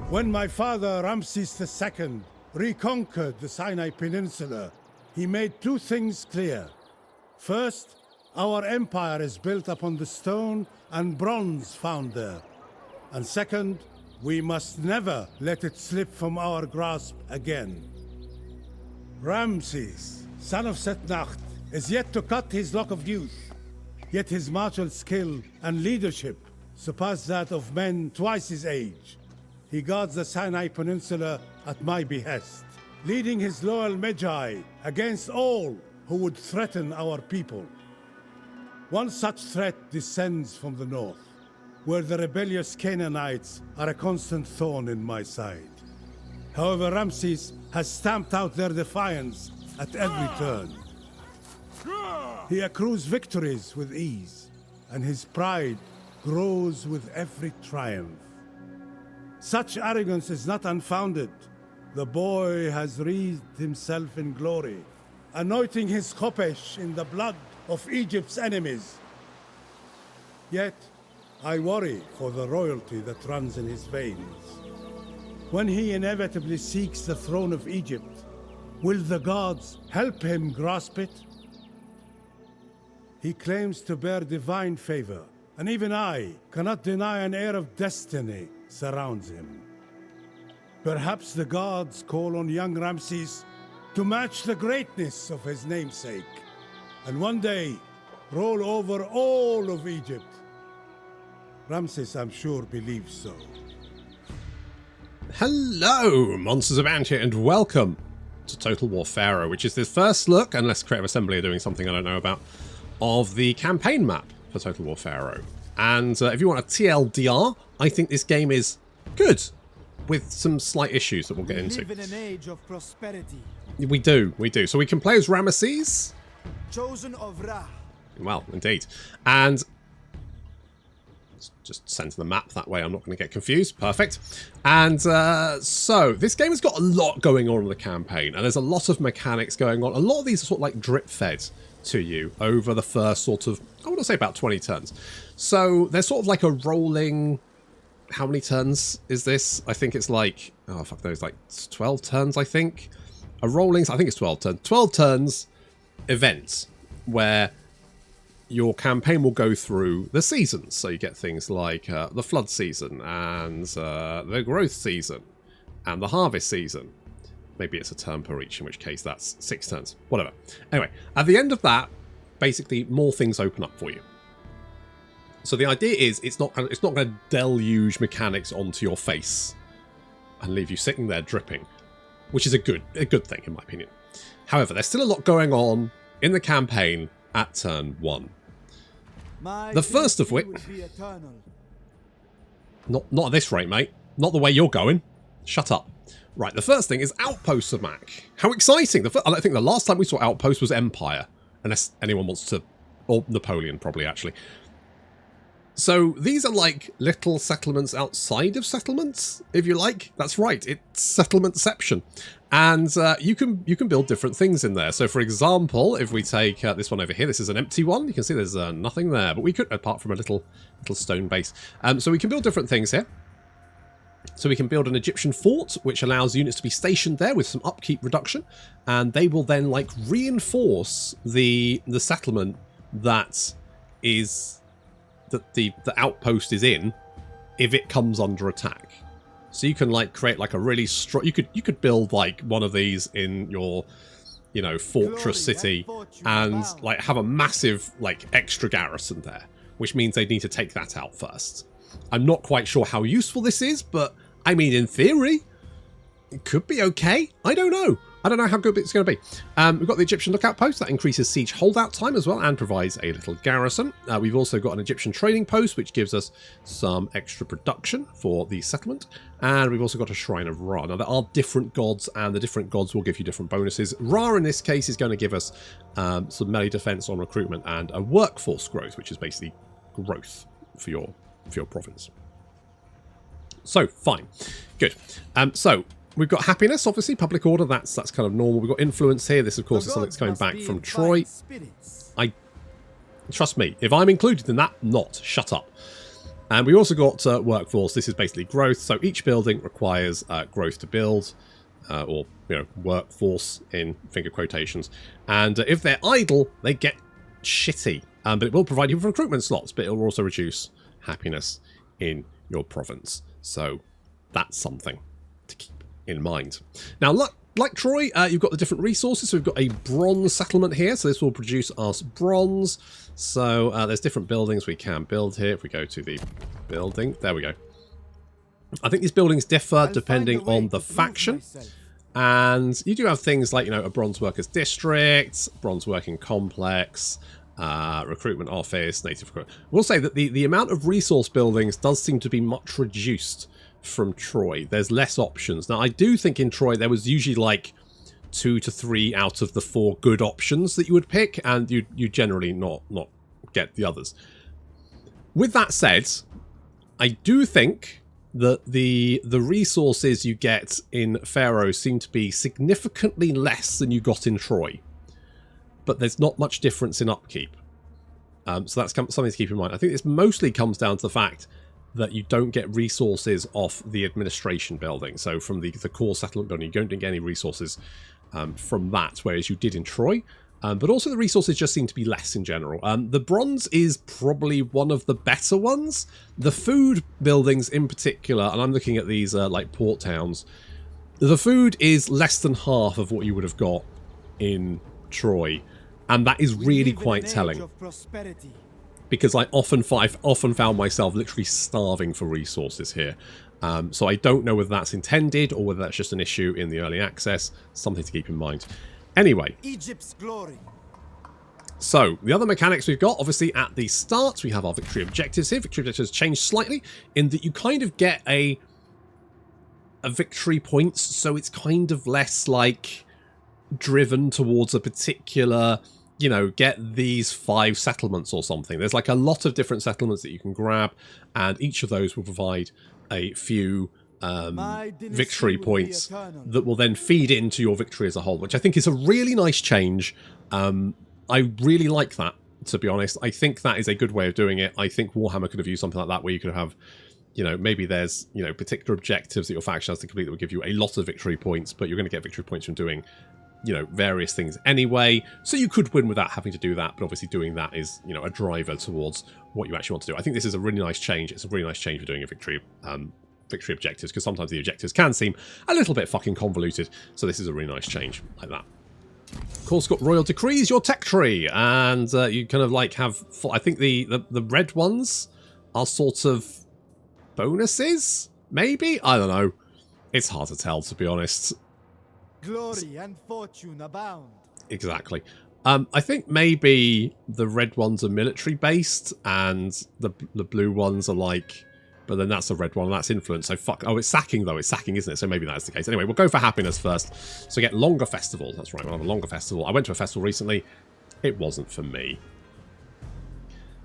When my father, Ramesses II, reconquered the Sinai Peninsula, he made two things clear. First, our empire is built upon the stone and bronze found there. And second, we must never let it slip from our grasp again. Ramesses, son of Setnacht, is yet to cut his lock of youth, yet his martial skill and leadership surpass that of men twice his age. He guards the Sinai Peninsula at my behest, leading his loyal Magi against all who would threaten our people. One such threat descends from the north, where the rebellious Canaanites are a constant thorn in my side. However, Ramesses has stamped out their defiance at every turn. He accrues victories with ease, and his pride grows with every triumph. Such arrogance is not unfounded. The boy has wreathed himself in glory, anointing his khopesh in the blood of Egypt's enemies. Yet, I worry for the royalty that runs in his veins. When he inevitably seeks the throne of Egypt, will the gods help him grasp it? He claims to bear divine favor, and even I cannot deny an air of destiny surrounds him. Perhaps the gods call on young Ramesses to match the greatness of his namesake, and one day roll over all of Egypt. Ramesses, I'm sure, believes so. Hello, Monsters of Ant here, and welcome to Total War Pharaoh, which is the first look, unless Creative Assembly are doing something I don't know about, of the campaign map for Total War Pharaoh. And if you want a TLDR, I think this game is good, with some slight issues that we'll get into. We live in an age of prosperity. We do. So we can play as Ramesses. Chosen of Ra. Well, indeed. And just center the map that way, I'm not going to get confused. Perfect. And so this game has got a lot going on in the campaign, and there's a lot of mechanics going on. A lot of these are sort of like drip fed to you over the first sort of, I want to say about 20 turns. So there's sort of like a rolling, how many turns is this? I think it's like, oh fuck those, like 12 turns I think. A rolling, I think it's 12 turns. 12 turns events where your campaign will go through the seasons. So you get things like the flood season and the growth season and the harvest season. Maybe it's a turn per each, in which case that's 6 turns. Whatever. Anyway, at the end of that, basically more things open up for you. So the idea is it's not going to deluge mechanics onto your face and leave you sitting there dripping, which is a good thing in my opinion. However, there's still a lot going on in the campaign at turn 1. The first of which, not at this rate, mate. Not the way you're going. Shut up. Right, the first thing is Outposts of Mac. How exciting! I think the last time we saw Outposts was Empire, unless anyone wants to, or Napoleon probably actually. So these are like little settlements outside of settlements, if you like. That's right, it's settlementception, and you can build different things in there. So for example, if we take this one over here, this is an empty one. You can see there's nothing there, but we could, apart from a little stone base. So we can build different things here. So we can build an Egyptian fort, which allows units to be stationed there with some upkeep reduction, and they will then like reinforce the settlement that is the outpost is in if it comes under attack. So you can like create like a really strong. You could build like one of these in your, you know, fortress city and like have a massive like extra garrison there, which means they need to take that out first. I'm not quite sure how useful this is, but I mean, in theory, it could be okay. I don't know. I don't know how good it's going to be. We've got the Egyptian lookout post that increases siege holdout time as well and provides a little garrison. We've also got an Egyptian trading post, which gives us some extra production for the settlement. And we've also got a Shrine of Ra. Now, there are different gods, and the different gods will give you different bonuses. Ra, in this case, is going to give us some melee defense on recruitment and a workforce growth, which is basically growth for your province. So, fine. Good. So, we've got happiness, obviously. Public order, that's kind of normal. We've got influence here. This, of course, is something that's coming back from Troy. Trust me, if I'm included in that, not. Shut up. And we also got workforce. This is basically growth. So each building requires growth to build, or workforce in finger quotations. And if they're idle, they get shitty. But it will provide you with recruitment slots, but it will also reduce happiness in your province. So that's something to keep in mind. Now, like Troy, you've got the different resources. So we've got a bronze settlement here. So this will produce us bronze. So there's different buildings we can build here. If we go to the building, there we go. I think these buildings differ depending on the faction. And you do have things like, a bronze workers district, bronze working complex, recruitment office, native recruitment. We'll say that the amount of resource buildings does seem to be much reduced from Troy. There's less options. Now, I do think in Troy there was usually like 2 to 3 out of the 4 good options that you would pick, and you generally not get the others. With that said, I do think that the resources you get in Pharaoh seem to be significantly less than you got in Troy. But there's not much difference in upkeep. So that's something to keep in mind. I think this mostly comes down to the fact that you don't get resources off the administration building. So from the core settlement building, you don't get any resources from that, whereas you did in Troy. But also the resources just seem to be less in general. The bronze is probably one of the better ones. The food buildings in particular, and I'm looking at these like port towns, the food is less than half of what you would have got in Troy. And that is really quite telling. Because I often found myself literally starving for resources here. So I don't know whether that's intended or whether that's just an issue in the early access. Something to keep in mind. Anyway, Egypt's glory. So the other mechanics we've got, obviously at the start, we have our victory objectives here. Victory objectives change slightly in that you kind of get a victory points, so it's kind of less like driven towards a particular, get these 5 settlements or something. There's like a lot of different settlements that you can grab, and each of those will provide a few victory points that will then feed into your victory as a whole, which I think is a really nice change. I really like that, to be honest. I think that is a good way of doing it. I think Warhammer could have used something like that, where you could have, maybe there's, particular objectives that your faction has to complete that will give you a lot of victory points, but you're going to get victory points from doing, various things anyway. So you could win without having to do that, but obviously doing that is, a driver towards what you actually want to do. I think this is a really nice change. It's a really nice change for doing a victory objectives, because sometimes the objectives can seem a little bit fucking convoluted. So this is a really nice change like that. Of course, got royal decrees, your tech tree, and you kind of like have. I think the red ones are sort of bonuses, maybe. I don't know. It's hard to tell, to be honest. Glory and fortune abound. Exactly. I think maybe the red ones are military based, and the blue ones are like. But then that's a red one, and that's influence. So fuck. Oh, it's sacking, though. It's sacking, isn't it? So maybe that's the case. Anyway, we'll go for happiness first. So get longer festivals. That's right, we'll have a longer festival. I went to a festival recently. It wasn't for me.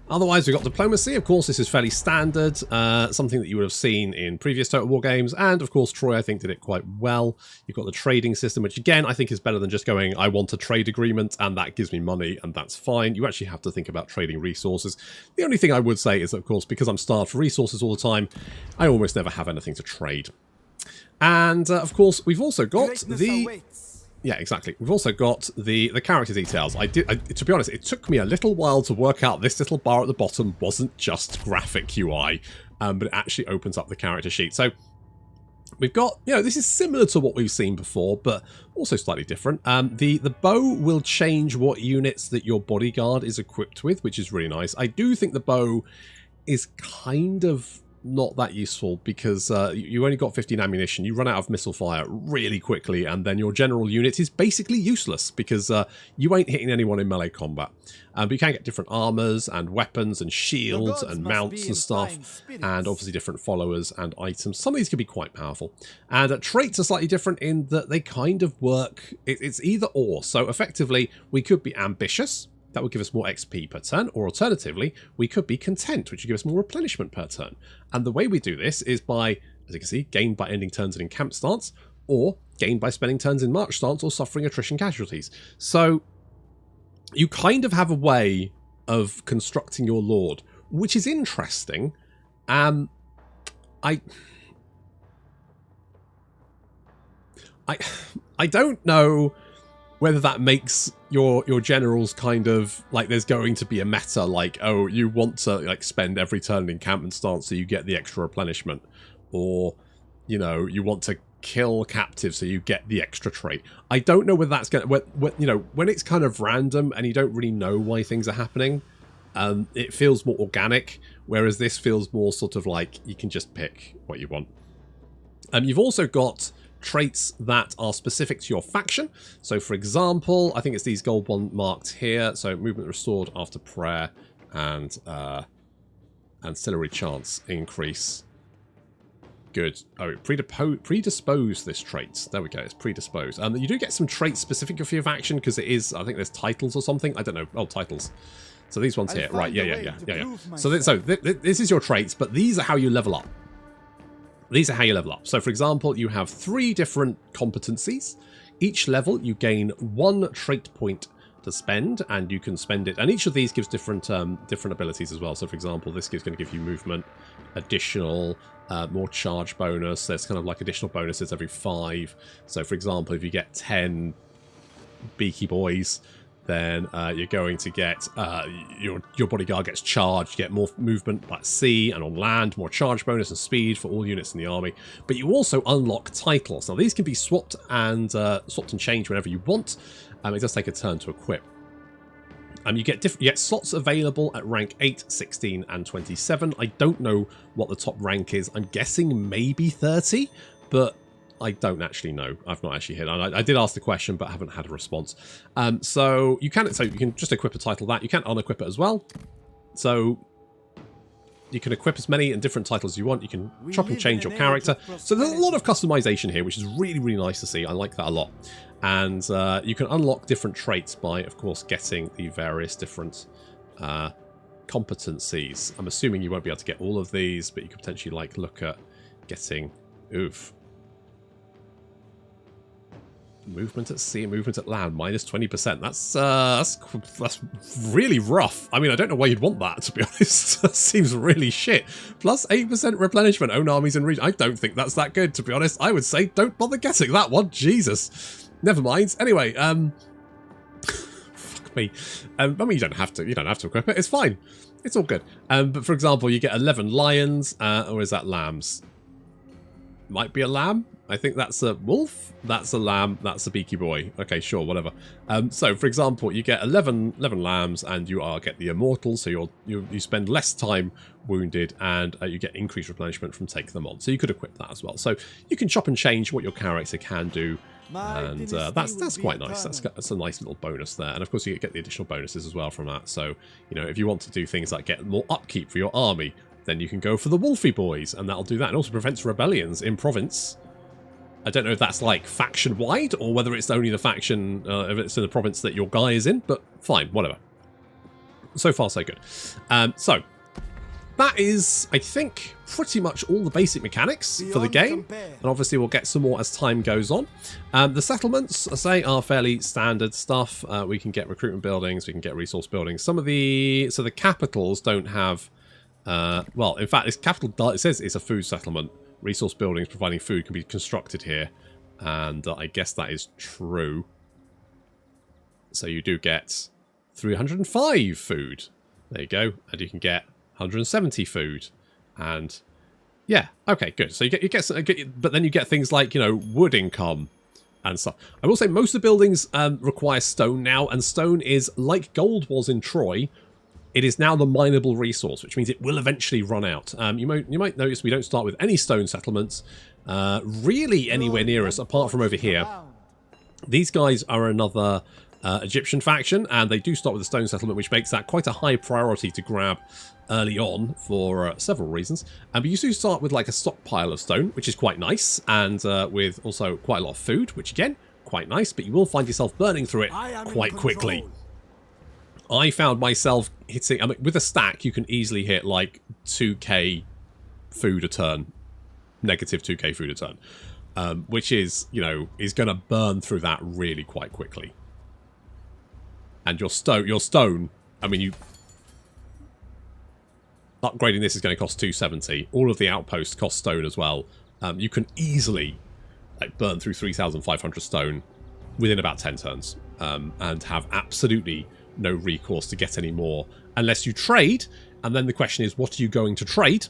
Otherwise, we've got diplomacy. Of course, this is fairly standard. Something that you would have seen in previous Total War games. And, of course, Troy, I think, did it quite well. You've got the trading system, which, again, I think is better than just going, I want a trade agreement, and that gives me money, and that's fine. You actually have to think about trading resources. The only thing I would say is, of course, because I'm starved for resources all the time, I almost never have anything to trade. And, of course, we've also got the... Yeah, exactly. We've also got the character details. To be honest, it took me a little while to work out this little bar at the bottom wasn't just graphic UI, but it actually opens up the character sheet. So we've got, this is similar to what we've seen before, but also slightly different. The bow will change what units that your bodyguard is equipped with, which is really nice. I do think the bow is kind of not that useful, because you only got 15 ammunition, you run out of missile fire really quickly, and then your general unit is basically useless, because you ain't hitting anyone in melee combat. But you can get different armors and weapons and shields and mounts and stuff, and obviously different followers and items. Some of these can be quite powerful. And traits are slightly different in that they kind of work, it's either or. So effectively, we could be ambitious. That would give us more XP per turn, or alternatively, we could be content, which would give us more replenishment per turn. And the way we do this is by, as you can see, gained by ending turns in camp stance, or gained by spending turns in march stance or suffering attrition casualties. So you kind of have a way of constructing your lord, which is interesting, I don't know whether that makes your generals kind of like there's going to be a meta like, oh, you want to like spend every turn in encampment stance so you get the extra replenishment, or you know, you want to kill captives so you get the extra trait. I don't know whether that's going to, you know, when it's kind of random and you don't really know why things are happening, it feels more organic, whereas this feels more sort of like you can just pick what you want. You've also got traits that are specific to your faction. So for example, I think it's these gold one marked here. So movement restored after prayer and ancillary chance increase. Good. Oh, predispose this trait. There we go. It's predisposed. You do get some traits specific for your faction because it is, I think there's titles or something. I don't know. Oh, titles. So these ones here. Right. Yeah. So this is your traits, but these are how you level up. These are how you level up. So for example, you have 3 different competencies. Each level you gain 1 trait point to spend, and you can spend it. And each of these gives different abilities as well. So for example, this is going to give you movement, additional, more charge bonus. There's kind of like additional bonuses every 5. So for example, if you get 10 beaky boys, then you're going to get your bodyguard gets charged, you get more movement at sea and on land, more charge bonus and speed for all units in the army. But you also unlock titles. Now these can be swapped and changed whenever you want. It does take a turn to equip. You get slots available at rank 8, 16 and 27. I don't know what the top rank is. I'm guessing maybe 30, but I don't actually know. I've not actually hit. I did ask the question, but I haven't had a response. So you can just equip a title that. You can unequip it as well. So you can equip as many and different titles as you want. You can chop and change your character. So there's a lot of customization here, which is really, really nice to see. I like that a lot. And you can unlock different traits by, of course, getting the various different competencies. I'm assuming you won't be able to get all of these, but you could potentially like look at getting movement at sea and movement at land, minus 20%. That's really rough. I mean, I don't know why you'd want that, to be honest. That seems really shit. Plus 8% replenishment, own armies in region. I don't think that's that good, to be honest. I would say don't bother getting that one. Jesus. Never mind. Anyway, fuck me. I mean, you don't have to equip it. It's fine. It's all good. But for example, you get 11 lions, or is that lambs? Might be a lamb. I think that's a wolf, that's a lamb, that's a beaky boy. Okay, sure, whatever. So, for example, you get 11 lambs, and you get the immortal, so you spend less time wounded, and you get increased replenishment from taking them on. So you could equip that as well. So you can chop and change what your character can do, and that's quite nice. That's a nice little bonus there. And of course, you get the additional bonuses as well from that. So, you know, if you want to do things like get more upkeep for your army, then you can go for the Wolfie boys, and that'll do that. It also prevents rebellions in province. I don't know if that's like faction-wide or whether it's only the faction, if it's in the province that your guy is in, but fine, whatever. So far, so good. So, that is, I think, pretty much all the basic mechanics for the game. And obviously, we'll get some more as time goes on. The settlements, I say, are fairly standard stuff. We can get recruitment buildings, we can get resource buildings. So the capitals don't have, well, in fact, it says it's a food settlement. Resource buildings providing food can be constructed here, and I guess that is true. So you do get 305 food. There you go, and you can get 170 food, and yeah, okay, good. So you get, but then you get things like, you know, wood income and stuff. I will say most of the buildings require stone now, and stone is like gold was in Troy. It is now the mineable resource, which means it will eventually run out. You might notice we don't start with any stone settlements really anywhere near us, apart from over here. These guys are another Egyptian faction, and they do start with a stone settlement, which makes that quite a high priority to grab early on for several reasons. But you do start with like a stockpile of stone, which is quite nice, and with also quite a lot of food, which again, quite nice, but you will find yourself burning through it quite quickly. I found myself hitting, I mean, with a stack, you can easily hit like 2k food a turn, negative 2k food a turn, which is, you know, is going to burn through that really quite quickly. And your stone, I mean, upgrading this is going to cost 270. All of the outposts cost stone as well. You can easily like burn through 3,500 stone within about 10 turns and have absolutely no recourse to get any more unless you trade. And then the question is, what are you going to trade?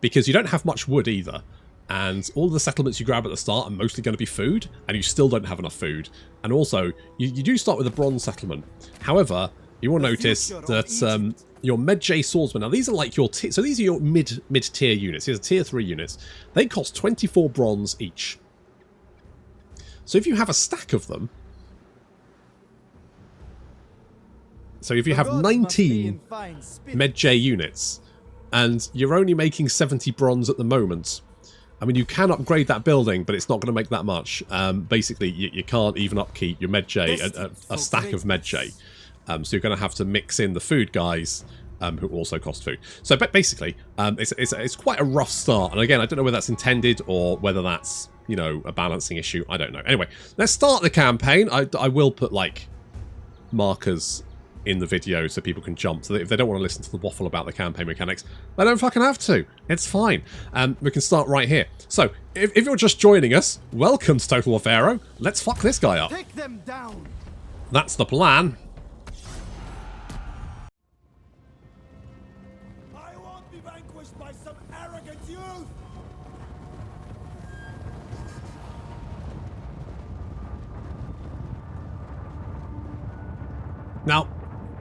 Because you don't have much wood either. And all the settlements you grab at the start are mostly going to be food, and you still don't have enough food. And also, you do start with a bronze settlement. However, you will notice that your Medjay swordsmen, now these are like your so these are your mid-tier units. These are tier 3 units. They cost 24 bronze each. So if you have a stack of them, so if you have 19 Medjay units, and you're only making 70 bronze at the moment, I mean, you can upgrade that building, but it's not going to make that much. Basically, you can't even upkeep your Medjay, a stack of Medjay. So you're going to have to mix in the food guys, who also cost food. So basically, it's quite a rough start. And again, I don't know whether that's intended or whether that's, you know, a balancing issue. I don't know. Anyway, let's start the campaign. I will put, like, markers in the video so people can jump, so that if they don't want to listen to the waffle about the campaign mechanics, they don't fucking have to. It's fine. We can start right here. So, if you're just joining us, welcome to Total War Pharaoh. Let's fuck this guy up. Take them down. That's the plan. I won't be vanquished by some arrogant youth. Now,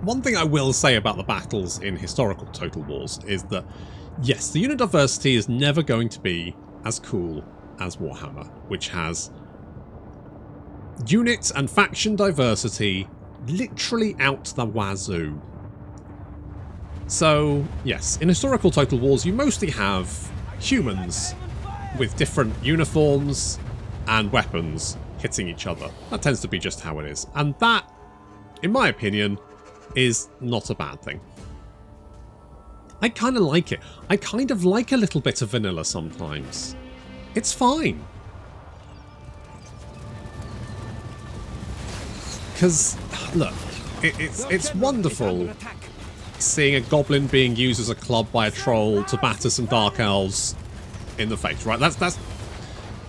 one thing I will say about the battles in historical Total Wars is that, yes, the unit diversity is never going to be as cool as Warhammer, which has unit and faction diversity literally out the wazoo. So, yes, in historical Total Wars you mostly have humans with different uniforms and weapons hitting each other. That tends to be just how it is. And that, in my opinion, is not a bad thing. I kind of like it. I kind of like a little bit of vanilla sometimes. It's fine. Because, look, it's wonderful seeing a goblin being used as a club by a troll to batter some dark elves in the face, right? That's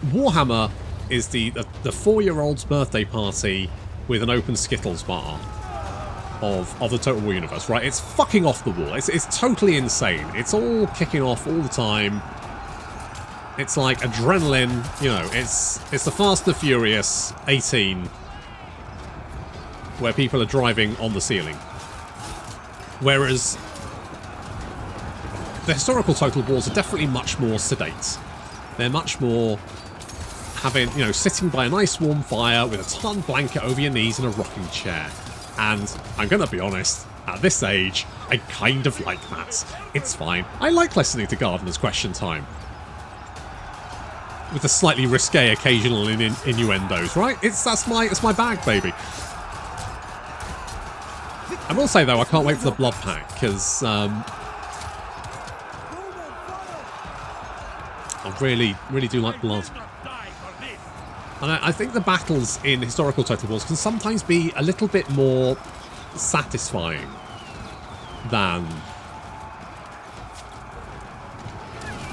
Warhammer is the 4-year-old's birthday party with an open Skittles bar of the Total War universe, right? It's fucking off the wall. It's totally insane. It's all kicking off all the time. It's like adrenaline, you know, it's the Fast and Furious 18 where people are driving on the ceiling. Whereas the historical Total Wars are definitely much more sedate. They're much more having, you know, sitting by a nice warm fire with a ton blanket over your knees in a rocking chair. And I'm going to be honest, at this age, I kind of like that. It's fine. I like listening to Gardener's Question Time. With the slightly risque occasional innuendos, right? It's my bag, baby. I will say, though, I can't wait for the Blood Pack, because I really do like blood. And I think the battles in historical Total Wars can sometimes be a little bit more satisfying than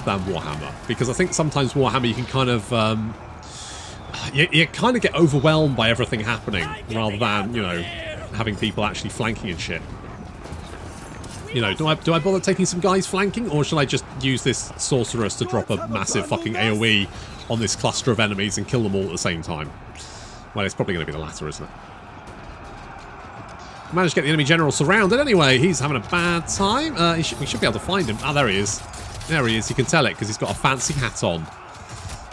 Warhammer. Because I think sometimes Warhammer you can kind of you kind of get overwhelmed by everything happening rather than, you know, having people actually flanking and shit. You know, do I bother taking some guys flanking, or should I just use this sorceress to drop a massive fucking AoE on this cluster of enemies and kill them all at the same time? Well, it's probably going to be the latter, isn't it? Managed to get the enemy general surrounded anyway. He's having a bad time. We should be able to find him. Ah, there he is. There he is. You can tell it because he's got a fancy hat on.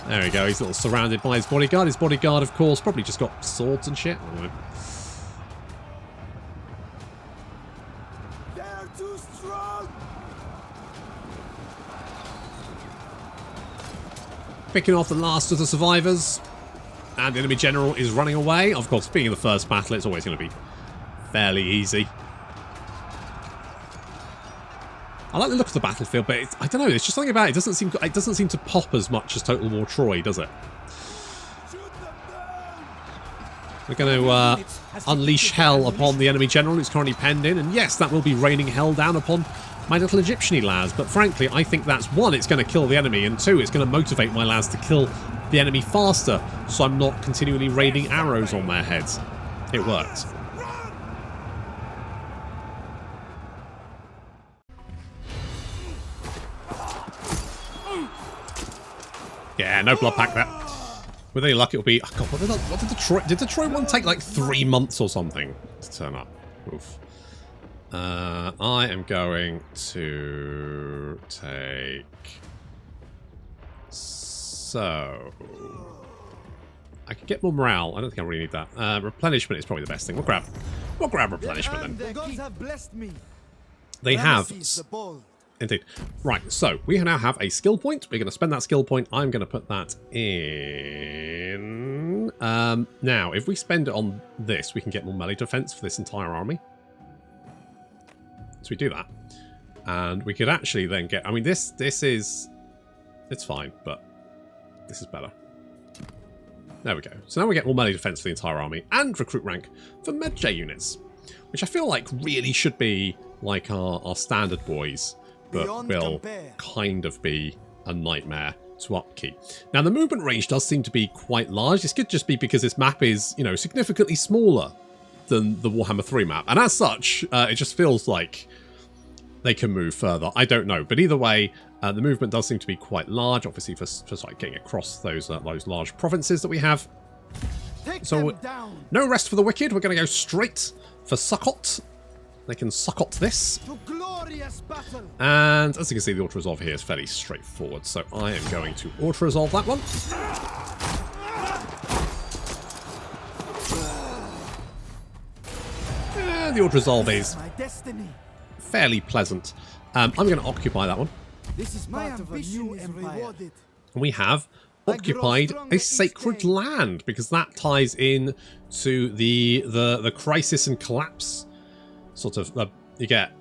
There we go. He's a little surrounded by his bodyguard. His bodyguard, of course, probably just got swords and shit. I don't know. They're too strong. Picking off the last of the survivors. And the enemy general is running away. Of course, being in the first battle, it's always going to be fairly easy. I like the look of the battlefield, but I don't know. There's just something about it. It doesn't seem to pop as much as Total War Troy, does it? We're going to unleash hell upon the enemy general who's currently penned in. And yes, that will be raining hell down upon my little Egyptian-y lads. But frankly, I think that's one, it's going to kill the enemy. And two, it's going to motivate my lads to kill the enemy faster. So I'm not continually raining arrows on their heads. It worked. Yeah, no blood pack there. With any luck, it'll be... Oh God, what did the Troy... Did the Troy one take like 3 months or something to turn up? Oof. I am going to take... So... I could get more morale. I don't think I really need that. Replenishment is probably the best thing. We'll grab replenishment then. The gods have blessed me. They have... Ramesses the bold. Indeed. Right, so we now have a skill point. We're going to spend that skill point. I'm going to put that in. Now, if we spend it on this, we can get more melee defense for this entire army. So we do that. And we could actually then get... I mean, this is... It's fine, but this is better. There we go. So now we get more melee defense for the entire army and recruit rank for MedJ units, which I feel like really should be like our standard boys, but will kind of be a nightmare to upkeep. Now, the movement range does seem to be quite large. This could just be because this map is, you know, significantly smaller than the Warhammer 3 map. And as such, it just feels like they can move further. I don't know. But either way, the movement does seem to be quite large, obviously, for like getting across those large provinces that we have. So, no rest for the wicked. We're going to go straight for Sukkot. They can Sukkot this. And as you can see, the auto-resolve here is fairly straightforward. So I am going to auto-resolve that one. And the auto-resolve is fairly pleasant. I'm going to occupy that one. This is my ambition is rewarded. We have occupied a sacred land because that ties in to the crisis and collapse sort of. You get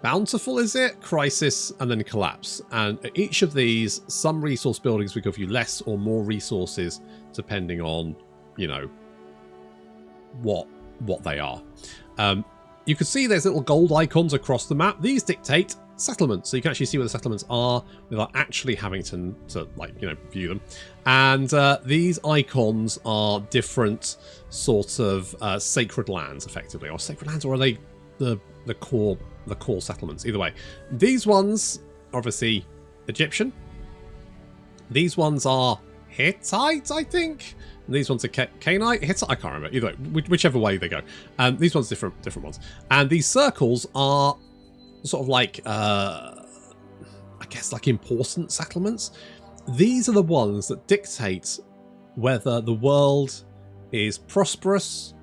bountiful, is it? Crisis and then collapse. And each of these, some resource buildings will give you less or more resources depending on, you know, what they are. You can see there's little gold icons across the map. These dictate settlements, so you can actually see where the settlements are without actually having to like, you know, view them. And these icons are different sort of sacred lands, effectively, or sacred lands, or are they the core settlements? Either way, these ones are obviously Egyptian. These ones are Hittite, I think. And these ones are Canaanite, Hittite. I can't remember. Either way, whichever way they go. These ones are different ones, and these circles are sort of like, I guess, like important settlements. These are the ones that dictate whether the world is prosperous,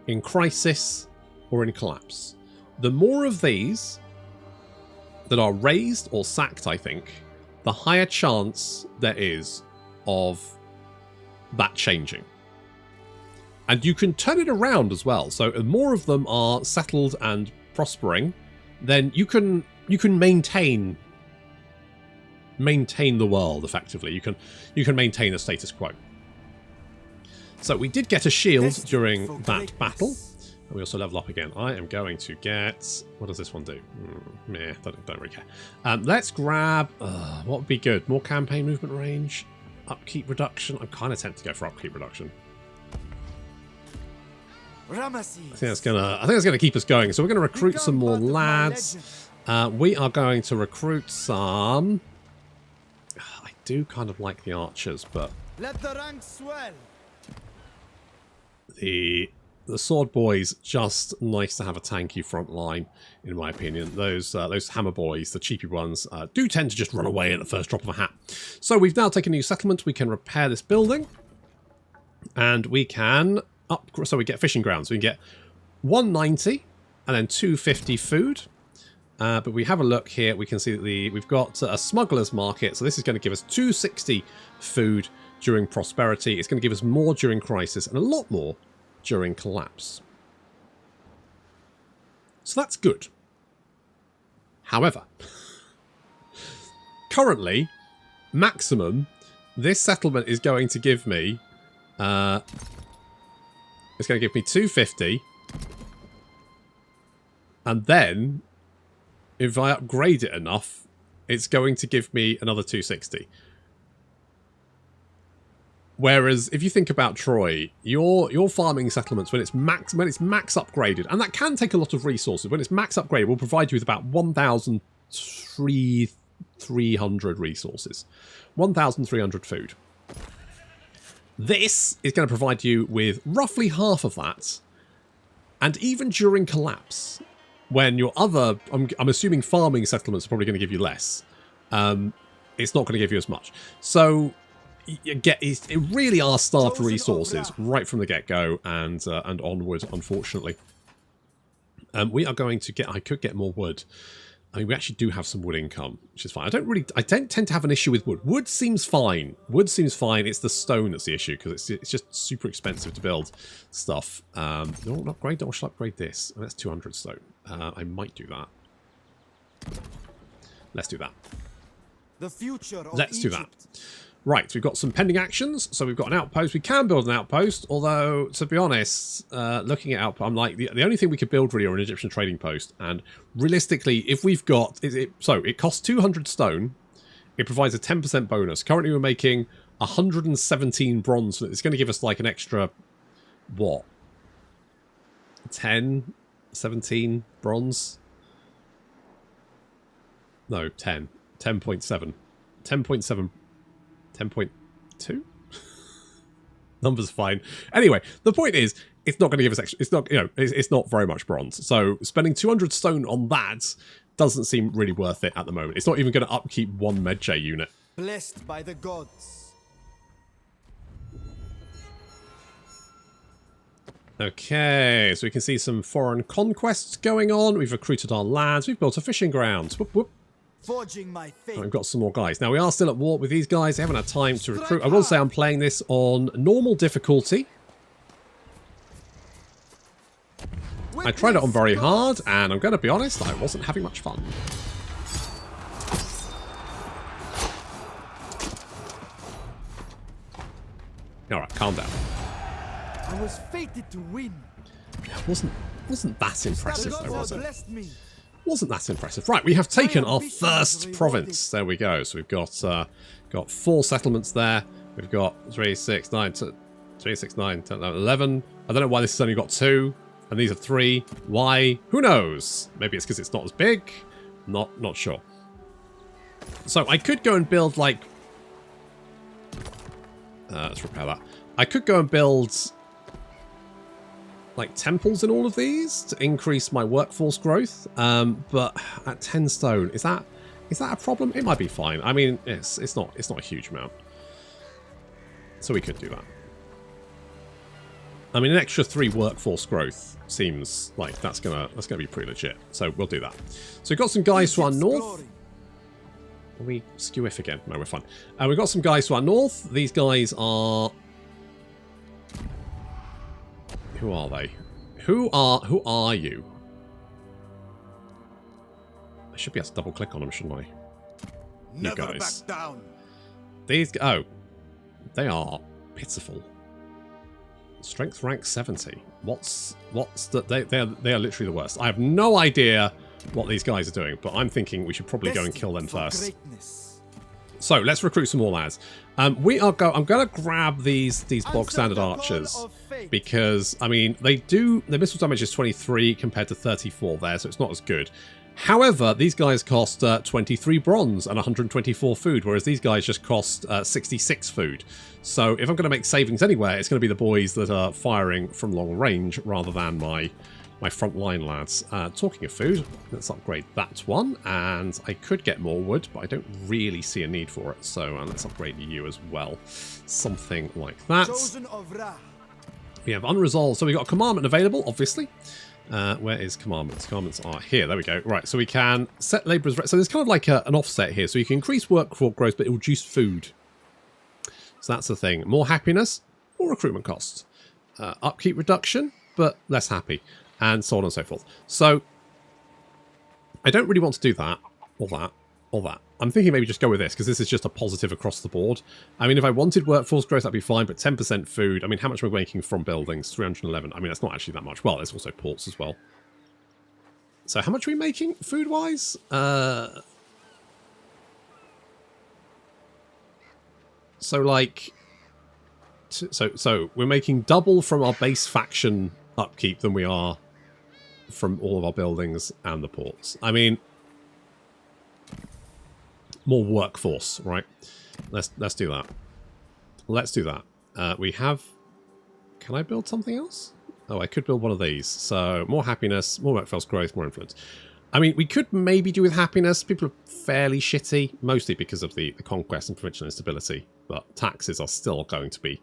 in crisis, or in collapse. The more of these that are razed or sacked, I think, the higher chance there is of that changing. And you can turn it around as well. So the more of them are settled and prospering, then you can maintain the world effectively. You can maintain the status quo. So we did get a shield during that battle. And we also level up again. I am going to get... What does this one do? Meh, don't really care. Let's grab... what would be good? More campaign movement range? Upkeep reduction? I'm kind of tempted to go for upkeep reduction. Ramesses. I think that's gonna keep us going. So we're gonna recruit some more lads. We are going to recruit some... I do kind of like the archers, but Let the ranks swell. the sword boys, just nice to have a tanky front line, in my opinion. Those hammer boys, the cheapy ones, do tend to just run away at the first drop of a hat. So we've now taken a new settlement. We can repair this building, and we can so we get fishing grounds. We can get 190 and then 250 food. But we have a look here. We can see that we've got a smuggler's market. So this is going to give us 260 food during prosperity. It's going to give us more during crisis and a lot more during collapse. So that's good. However, currently, maximum, this settlement is going to give me It's going to give me 250. And then, if I upgrade it enough, it's going to give me another 260. Whereas, if you think about Troy, your farming settlements, when it's max upgraded, and that can take a lot of resources, when it's max upgraded, will provide you with about 1,300 resources. 1,300 food. This is going to provide you with roughly half of that. And even during collapse, when your other, I'm assuming farming settlements are probably going to give you less. It's not going to give you as much. So it really are starved resources right from the get-go and onward, unfortunately. We are going to get, I could get more wood. I mean, we actually do have some wood income, which is fine. I don't tend to have an issue with wood. Wood seems fine. Wood seems fine. It's the stone that's the issue, because it's just super expensive to build stuff. No, not upgrade. I should upgrade this. Oh, that's 200 stone. I might do that. Let's do that. The future of Let's do Egypt. that. Right, so we've got some pending actions. So we've got an outpost. We can build an outpost, although, to be honest, looking at outpost, I'm like, the only thing we could build really are an Egyptian trading post. And realistically, if we've got... So it costs 200 stone. It provides a 10% bonus. Currently, we're making 117 bronze. It's going to give us like an extra, what? 10? 17 bronze? No, 10. 10.7. 10.7. 10.2? Numbers fine. Anyway, the point is, it's not going to give us extra. It's not, it's not very much bronze. So spending 200 stone on that doesn't seem really worth it at the moment. It's not even going to upkeep one medjay unit. Blessed by the gods. Okay, so we can see some foreign conquests going on. We've recruited our lads. We've built a fishing ground. Whoop, whoop. Forging my fate. We've got some more guys. Now, we are still at war with these guys. They haven't had time to recruit. I will say I'm playing this on normal difficulty. I tried it on very hard, and I'm going to be honest, I wasn't having much fun. Alright, calm down. I was fated to win. Wasn't that impressive, though, was it? Blessed me. Wasn't that impressive. Right, we have taken our first province. There we go. So we've got 4 settlements there. We've got 3, 6, 9, 10, 11. I don't know why this has only got 2. And these are 3. Why? Who knows? Maybe it's because it's not as big. Not sure. So I could go and build, like... let's repair that. I could go and build... like temples in all of these to increase my workforce growth, but at 10 stone, is that a problem? It might be fine. I mean, it's not a huge amount, so we could do that. I mean, an extra 3 workforce growth seems like that's gonna be pretty legit, so we'll do that. So we've got some guys to our north. Are we skew if again? No, we're fine. We've got some guys to our north. These guys are... Who are they? Who are you? I should be able to double click on them, shouldn't I? You guys. Back down. These, oh, they are pitiful. Strength rank 70. What's the, they are literally the worst. I have no idea what these guys are doing, but I'm thinking we should probably go and kill them first. Greatness. So let's recruit some more lads. I'm going to grab these bog standard archers because I mean the missile damage is 23 compared to 34 there, so it's not as good. However, these guys cost 23 bronze and 124 food, whereas these guys just cost 66 food. So if I'm going to make savings anywhere, it's going to be the boys that are firing from long range rather than my frontline lads. Talking of food, let's upgrade that one. And I could get more wood, but I don't really see a need for it. So let's upgrade you as well. Something like that. Chosen of Ra. We have unresolved. So we've got a commandment available, obviously. Where is commandments? Commandments are here. There we go. Right, so we can set labourers. So there's kind of like an offset here. So you can increase workforce growth, but it will reduce food. So that's the thing. More happiness or recruitment costs. Upkeep reduction, but less happy. And so on and so forth. So I don't really want to do that or that. Or that. I'm thinking maybe just go with this, because this is just a positive across the board. I mean, if I wanted workforce growth, that'd be fine, but 10% food. I mean, how much are we making from buildings? 311. I mean, that's not actually that much. Well, there's also ports as well. So how much are we making food-wise? So, like... So we're making double from our base faction upkeep than we are from all of our buildings and the ports. I mean... More workforce, right? Let's do that. Let's do that. We have... Can I build something else? Oh, I could build one of these. So, more happiness, more workforce growth, more influence. I mean, we could maybe do with happiness. People are fairly shitty, mostly because of the conquest and provincial instability. But taxes are still going to be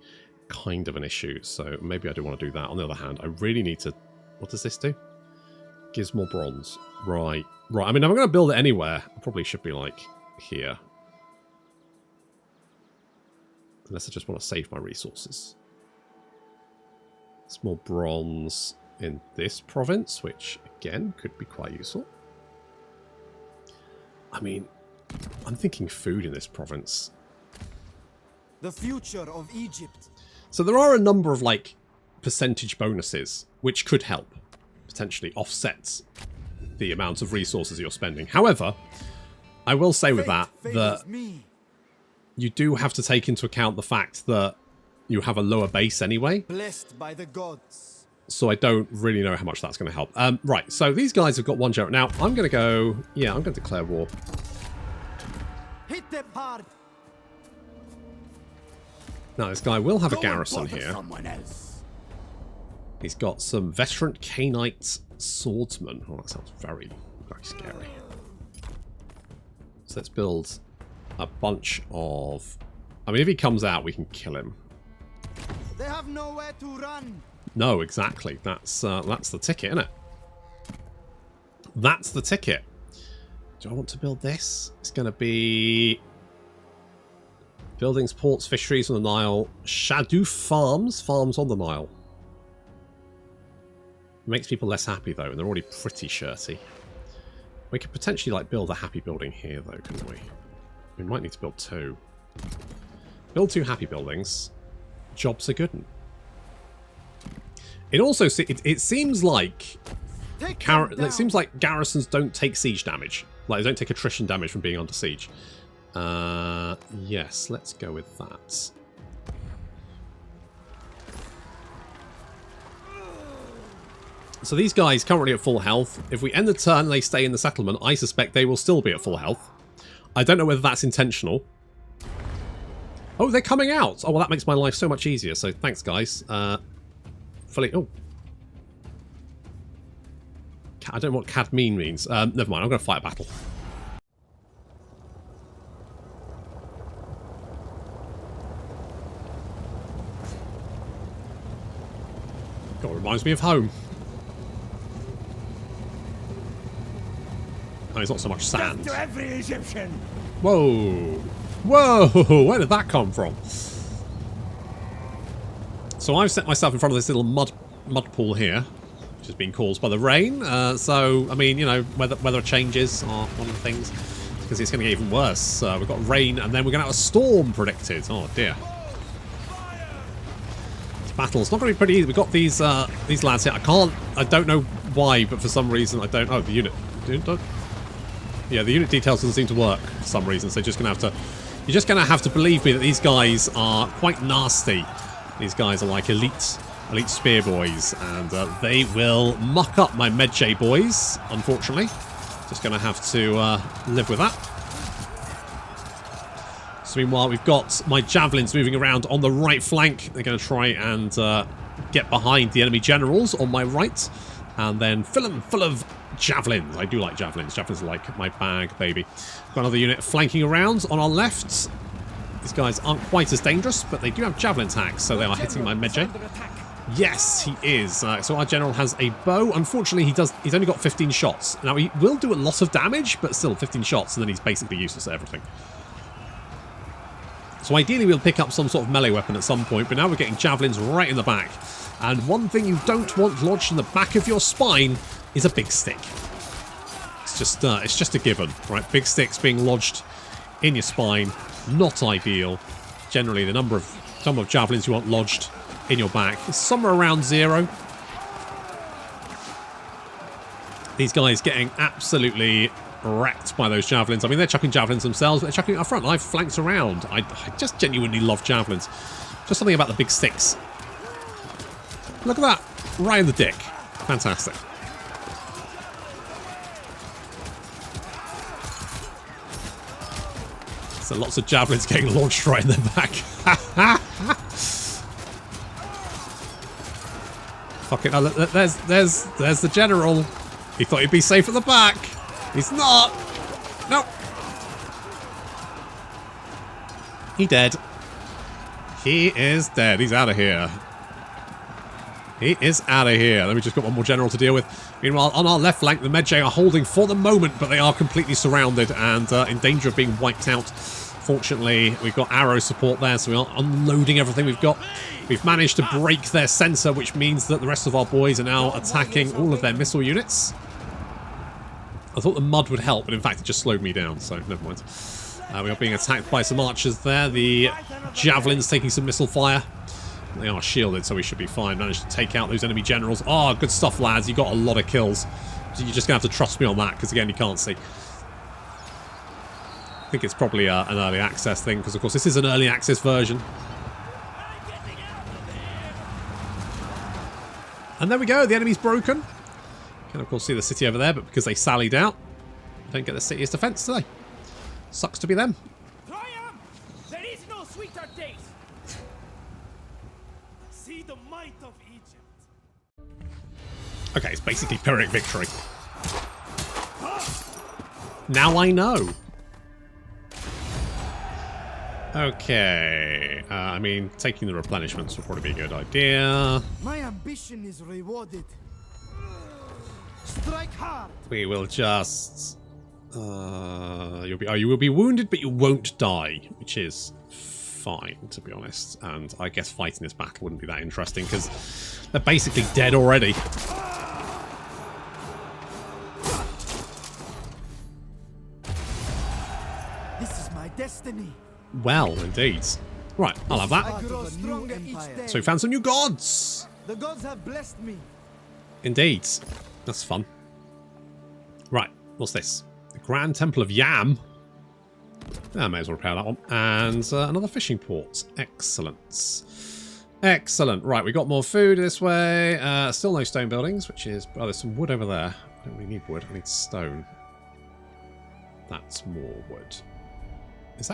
kind of an issue. So, maybe I do want to do that. On the other hand, I really need to... What does this do? Gives more bronze. Right. Right. I mean, if I'm going to build it anywhere, I probably should be like... here. Unless I just want to save my resources. It's more bronze in this province, which again could be quite useful. I mean, I'm thinking food in this province. The future of Egypt. So there are a number of like percentage bonuses which could help potentially offset the amount of resources you're spending. However, I will say with that you do have to take into account the fact that you have a lower base anyway. Blessed by the gods. So I don't really know how much that's going to help. Right, so these guys have got one general. Now, I'm going to go... Yeah, I'm going to declare war. Hit them hard. Now, this guy will have a garrison here. He's got some veteran Cainite swordsmen. Oh, that sounds very, very scary. So let's build a bunch of... I mean, if he comes out, we can kill him. They have nowhere to run. No, exactly. That's the ticket, isn't it? That's the ticket. Do I want to build this? It's going to be... Buildings, ports, fisheries on the Nile. Shadouf farms. Farms on the Nile. Makes people less happy, though, and they're already pretty shirty. We could potentially, like, build a happy building here, though, couldn't we? We might need to build 2. Build 2 happy buildings. Jobs are good. It also it seems like garrisons don't take siege damage. Like, they don't take attrition damage from being under siege. Yes, let's go with that. So these guys currently at full health. If we end the turn and they stay in the settlement, I suspect they will still be at full health. I don't know whether that's intentional. Oh, they're coming out. Oh, well, that makes my life so much easier. So thanks, guys. Fully. Oh. I don't know what cadmean means. Never mind. I'm going to fight a battle. God, it reminds me of home. Oh, it's not so much sand. To every Egyptian. Whoa. Whoa, where did that come from? So I've set myself in front of this little mud pool here, which has been caused by the rain. So, I mean, you know, weather changes are one of the things, because it's going to get even worse. We've got rain, and then we're going to have a storm predicted. Oh, dear. This battle's not going to be pretty easy. We've got these lads here. I don't know why, but for some reason, I don't... Oh, the unit... Yeah, the unit details doesn't seem to work for some reason, so you're just going to have to believe me that these guys are quite nasty. These guys are like elite spear boys, and they will muck up my Medjay boys, unfortunately. Just going to have to live with that. So meanwhile, we've got my javelins moving around on the right flank. They're going to try and get behind the enemy generals on my right, and then fill them full of javelins. I do like javelins. Javelins are like my bag, baby. Got another unit flanking around on our left. These guys aren't quite as dangerous, but they do have javelin attacks, so they are hitting my Medjay. Yes, he is. So our general has a bow. Unfortunately, he's only got 15 shots. Now, he will do a lot of damage, but still 15 shots, and then he's basically useless at everything. So ideally, we'll pick up some sort of melee weapon at some point, but now we're getting javelins right in the back. And one thing you don't want lodged in the back of your spine is a big stick. it's just a given, right? Big sticks being lodged in your spine, not ideal. Generally, the number of javelins you want lodged in your back is somewhere around 0. These guys getting absolutely wrecked by those javelins. I mean, they're chucking javelins themselves, but they're chucking it up front. I've flanked around. I just genuinely love javelins. Just something about the big sticks. Look at that. Right in the dick. Fantastic. So lots of javelins getting launched right in their back. Fuck it. Oh, there's the general. He thought he'd be safe at the back. He's not. Nope. He dead. He is dead. He's out of here. He is out of here. Then we just got one more general to deal with. Meanwhile, on our left flank, the Medjay are holding for the moment, but they are completely surrounded and in danger of being wiped out. Fortunately, we've got arrow support there, so we are unloading everything we've got. We've managed to break their sensor, which means that the rest of our boys are now attacking all of their missile units. I thought the mud would help, but in fact it just slowed me down, so never mind. We are being attacked by some archers there. The javelins taking some missile fire. They are shielded, so we should be fine. Managed to take out those enemy generals. Oh, good stuff, lads. You got a lot of kills. So you're just going to have to trust me on that, because again, you can't see. I think it's probably an early access thing, because of course this is an early access version. And there we go. The enemy's broken. Can of course see the city over there, but because they sallied out, don't get the city's defense today. Sucks to be them. There is no sweeter taste. See the might of Egypt. Okay, it's basically Pyrrhic victory. Now I know. Okay. I mean, taking the replenishments would probably be a good idea. My ambition is rewarded. Strike hard. We will just... you will be wounded, but you won't die, which is fine, to be honest. And I guess fighting this battle wouldn't be that interesting, because they're basically dead already. This is my destiny. Well, indeed. Right, I'll have that. I grow stronger each day. So we found some new gods! The gods have blessed me. Indeed. That's fun. Right, what's this? The Grand Temple of Yam. I may as well repair that one. And another fishing port. Excellent. Excellent. Right, we got more food this way. Still no stone buildings, which is... Oh, there's some wood over there. I don't really need wood. I need stone. That's more wood.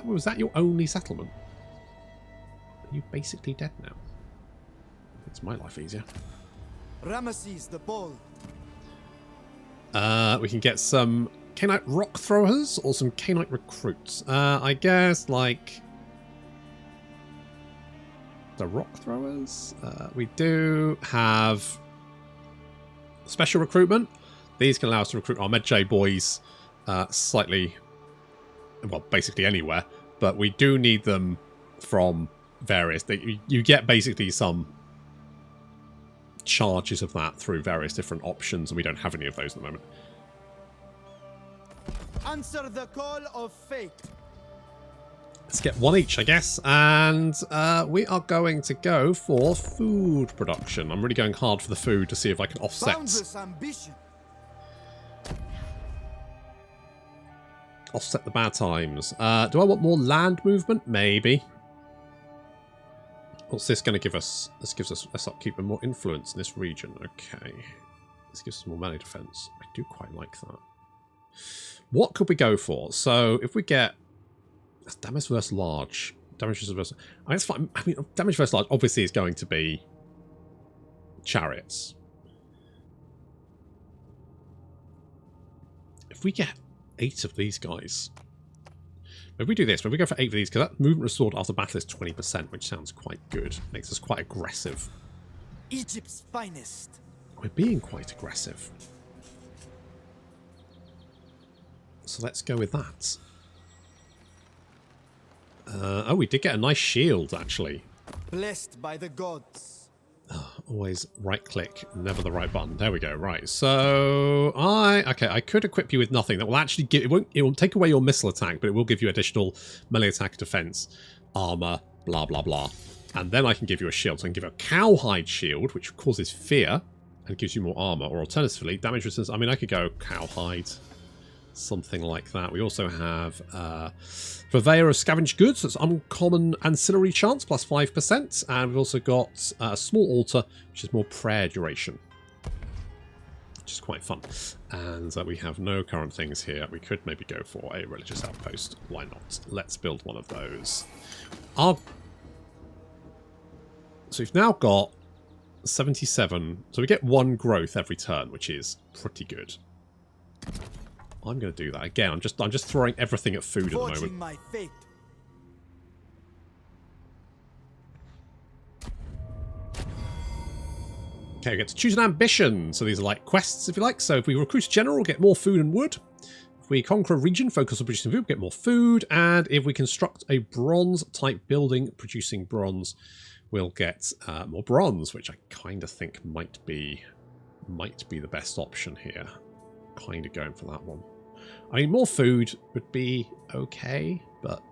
Was that your only settlement? Are you basically dead now? Makes my life easier. Ramesses the Bold. We can get some Canite rock throwers or some Canite recruits. I guess like the rock throwers. We do have special recruitment. These can allow us to recruit our Medjay boys slightly, well, basically anywhere. But we do need them from various. You get basically some charges of that through various different options, and we don't have any of those at the moment. Answer the call of fate. Let's get one each, I guess, and we are going to go for food production. I'm really going hard for the food to see if I can offset Boundless ambition. the bad times. Do I want more land movement? Maybe. What's this going to give us? This gives us let's keep more influence in this region. Okay. This gives us more melee defense. I do quite like that. What could we go for? So if we get damage versus large, damage versus I mean, it's fine. I mean, damage versus large obviously is going to be chariots. If we get 8 of these guys, if we do this, when we go for 8 of these, because that movement restored after battle is 20%, which sounds quite good. Makes us quite aggressive. Egypt's finest. We're being quite aggressive. So let's go with that. Oh, we did get a nice shield, actually. Blessed by the gods. Always right click, never the right button. There we go. Right. So I could equip you with nothing. That will actually give it won't take away your missile attack, but it will give you additional melee attack, defense, armor, blah blah blah. And then I can give you a shield. So I can give you a cowhide shield, which causes fear and gives you more armor, or alternatively, damage resistance. I mean, I could go cowhide, something like that. We also have Purveyor of Scavenged Goods. That's uncommon ancillary chance, plus 5%. And we've also got a small altar, which is more prayer duration, which is quite fun. And we have no current things here. We could maybe go for a religious outpost. Why not? Let's build one of those. So we've now got 77. So we get 1 growth every turn, which is pretty good. I'm going to do that again. I'm just throwing everything at food at the moment. My fate. Okay, we get to choose an ambition. So these are like quests, if you like. So if we recruit a general, we'll get more food and wood. If we conquer a region, focus on producing food, we'll get more food. And if we construct a bronze-type building producing bronze, we'll get more bronze, which I kind of think might be the best option here. Kind of going for that one. I mean, more food would be okay, but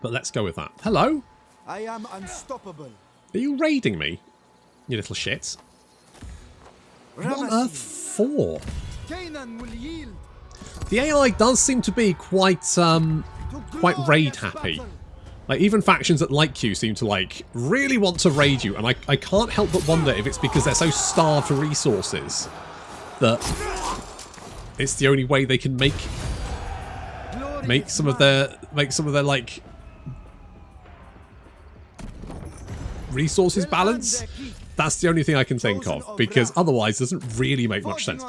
let's go with that. Hello? I am unstoppable. Are you raiding me, you little shit? What on earth for? Canaan will yield. The AI does seem to be quite raid happy. Like, even factions that like you seem to, like, really want to raid you, and I can't help but wonder if it's because they're so starved for resources that it's the only way they can make some of their like resources balance. That's the only thing I can think of, because otherwise it doesn't really make much sense.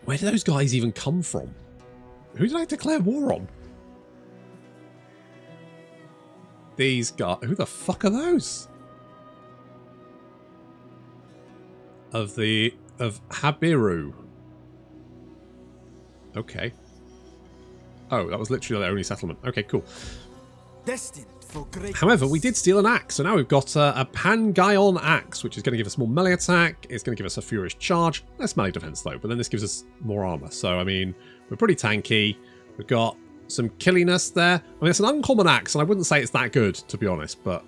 Where do those guys even come from? Who did I declare war on? These guys. Who the fuck are those? Of Habiru. Okay. Oh, that was literally their only settlement. Okay, cool. Destined for greatness. However, we did steal an axe, so now we've got a Pangaion axe, which is going to give us more melee attack. It's going to give us a furious charge. Less melee defense though, but then this gives us more armor. So I mean, we're pretty tanky. We've got some killiness there. I mean, it's an uncommon axe, and I wouldn't say it's that good, to be honest, but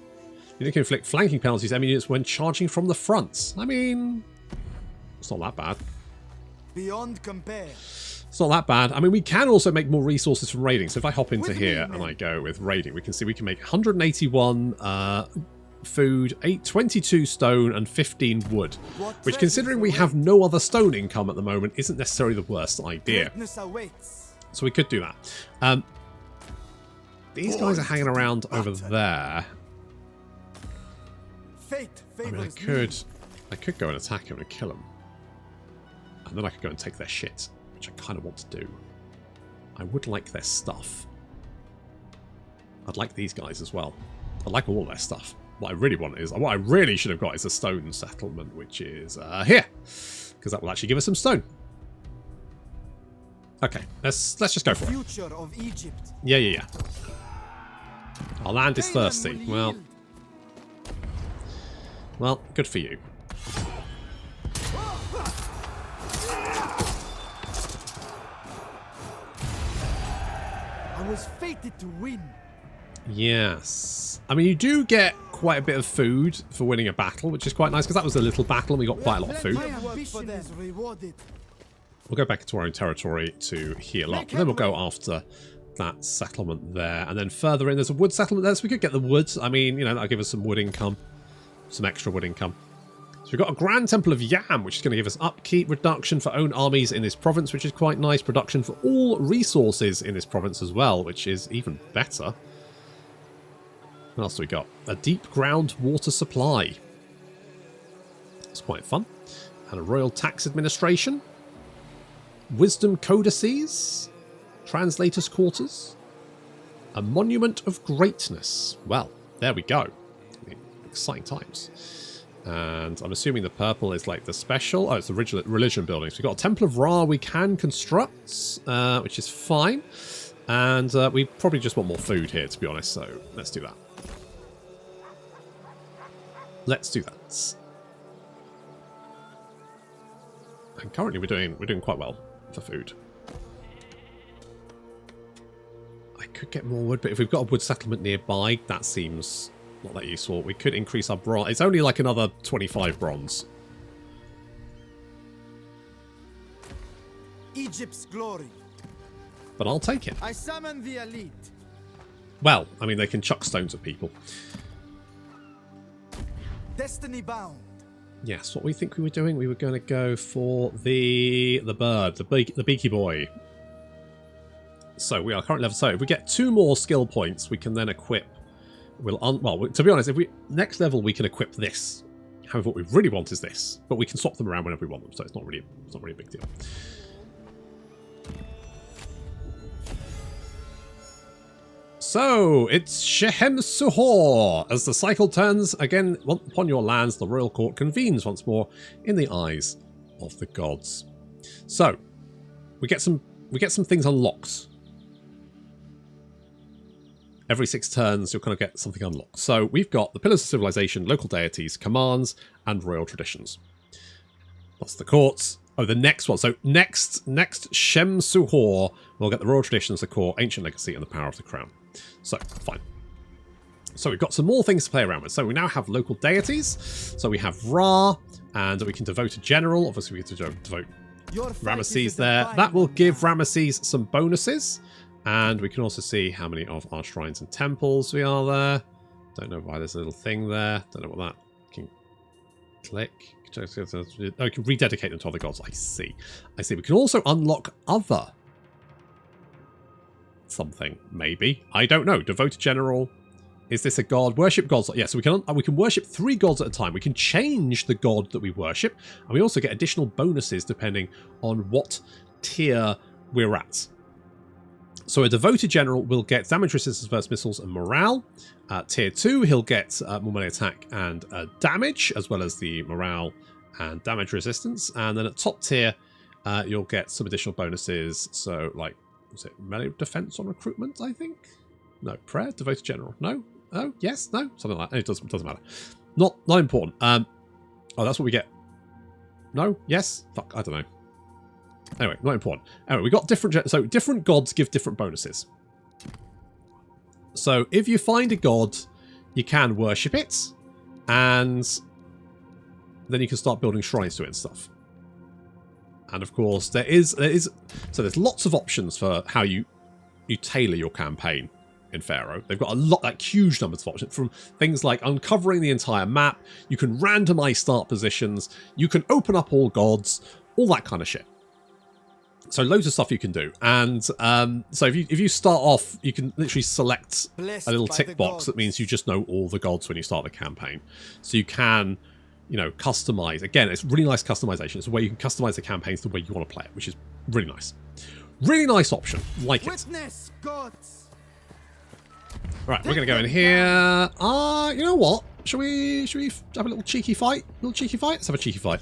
you can inflict flanking penalties enemy units when charging from the front. I mean, it's not that bad. Beyond compare. It's not that bad. I mean, we can also make more resources from raiding. So if I hop into here and I go with raiding, we can see we can make 181 food, 22 stone, and 15 wood. Which, considering we have no other stone income at the moment, isn't necessarily the worst idea. So we could do that. These guys are hanging around over there. I mean, I could go and attack them and kill them. And then I could go and take their shit, which I kind of want to do. I would like their stuff. I'd like these guys as well. I'd like all their stuff. What I really want is, what I really should have got is a stone settlement, which is here, because that will actually give us some stone. Okay, let's just go for it. Future of Egypt. Yeah. Our land is thirsty. Well, good for you. I was fated to win. Yes. I mean, you do get quite a bit of food for winning a battle, which is quite nice, because that was a little battle and we got quite a lot of food. We'll go back into our own territory to heal up, and then we'll go after that settlement there. And then further in, there's a wood settlement there, so we could get the woods. I mean, you know, that'll give us some wood income, some extra wood income. So we've got a Grand Temple of Yam, which is going to give us upkeep reduction for own armies in this province, which is quite nice. Production for all resources in this province as well, which is even better. What else do we got? A deep ground water supply. It's quite fun. And a royal tax administration. Wisdom codices. Translators' quarters. A monument of greatness. Well, there we go. I mean, exciting times. And I'm assuming the purple is like the special. Oh, it's the religion building. So we've got a Temple of Ra we can construct, which is fine. And we probably just want more food here, to be honest. So let's do that. let's do that. And currently we're doing quite well for food. I could get more wood, but if we've got a wood settlement nearby, that seems not that useful. We could increase our bronze. It's only like another 25 bronze. Egypt's glory. But I'll take it. I summon the elite. Well, I mean, they can chuck stones at people. Destiny bound. Yes, what we think we were doing, we were going to go for the bird, the beaky boy. So we are currently level. So if we get 2 more skill points, we can then equip. Well, to be honest, if we next level we can equip this. However, what we really want is this, but we can swap them around whenever we want them, so it's not really a big deal. So, it's Shehem Suhor. As the cycle turns again upon your lands, the royal court convenes once more in the eyes of the gods. So, we get some things unlocked. Every 6 turns, you'll kind of get something unlocked. So, we've got the Pillars of Civilization, local deities, commands, and royal traditions. That's the courts. Oh, the next one. So, next Shem Suhor, we'll get the royal traditions, the court, ancient legacy, and the power of the crown. So, fine. So we've got some more things to play around with. So we now have local deities. So we have Ra, and we can devote a general. Obviously, we get to devote Ramesses there. That will give Ramesses some bonuses. And we can also see how many of our shrines and temples we are there. Don't know why there's a little thing there. Don't know what that can click. Oh, you can rededicate them to other gods. I see. I see. We can also unlock other something, maybe. I don't know. Devoted general. Is this a god? Worship gods. Yeah, so we can worship 3 gods at a time. We can change the god that we worship, and we also get additional bonuses depending on what tier we're at. So a devoted general will get damage resistance versus missiles and morale. Tier 2, he'll get more melee attack and damage, as well as the morale and damage resistance. And then at top tier, you'll get some additional bonuses. So like, was it melee defense on recruitment, I think? No. Prayer? Devoted general? No? Oh, yes? No? Something like that. It doesn't matter. Not important. Oh, that's what we get. No? Yes? Fuck, I don't know. Anyway, not important. Anyway, we got different... So, different gods give different bonuses. So, if you find a god, you can worship it, and then you can start building shrines to it and stuff. And of course, there's lots of options for how you tailor your campaign in Pharaoh. They've got like huge numbers of options, from things like uncovering the entire map. You can randomize start positions. You can open up all gods, all that kind of shit. So loads of stuff you can do. And so if you start off, you can literally select a little tick box that means you just know all the gods when you start the campaign. So you can, you know, customize. Again, it's really nice customization. It's a way you can customize the campaigns the way you want to play it, which is really nice. Really nice option. Like it. Witness, gods. Right, we're going to go in here. You know what? Should we have a little cheeky fight? Let's have a cheeky fight.